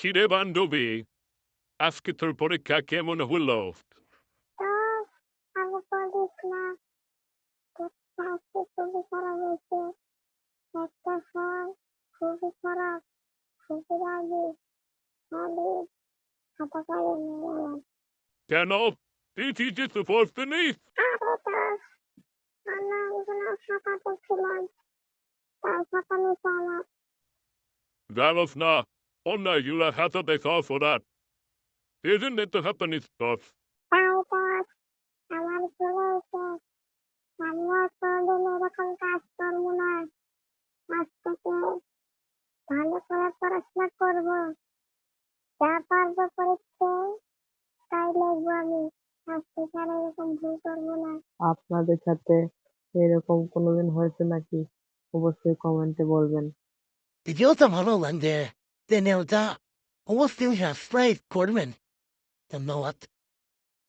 কিরে বান্ধবী, আজকে তোর পরীক্ষা কেমন হলো? তো আমি পড়িস না। আজকে খুবই খারাপ হয়েছে। একটা স্যার খুবই খারাপ, খুবই রাগী। খালি খাতা পারে নিয়ে কেন? তুই কিছু পড়তেনি? আরে তো অন্যগুলো খাতা দেখছিলাম, তাই খাতা নিচে আমার। জানোস না, অন্যগুলা হাতে দেখা পড়ার। এই জন্য তো হাতে নিচ্ছস। তাই তো আমার ভুল হয়েছে। আমি আর কোনোদিন এরকম কাজ করবো না। আজ থেকে ভালো করে পড়াশোনা করবো। যা পারবো পরীক্ষায় তাই লিখবো আমি। আজ থেকে আর এরকম ভুল করবো না। আপনাদের সাথে এরকম কোনোদিন হয়েছে নাকি? অবশ্যই কমেন্টে বলবেন। ভিডিওটা ভালো লাগলে চ্যানেলটা অবশ্যই সাবস্ক্রাইব করবেন। ধন্যবাদ।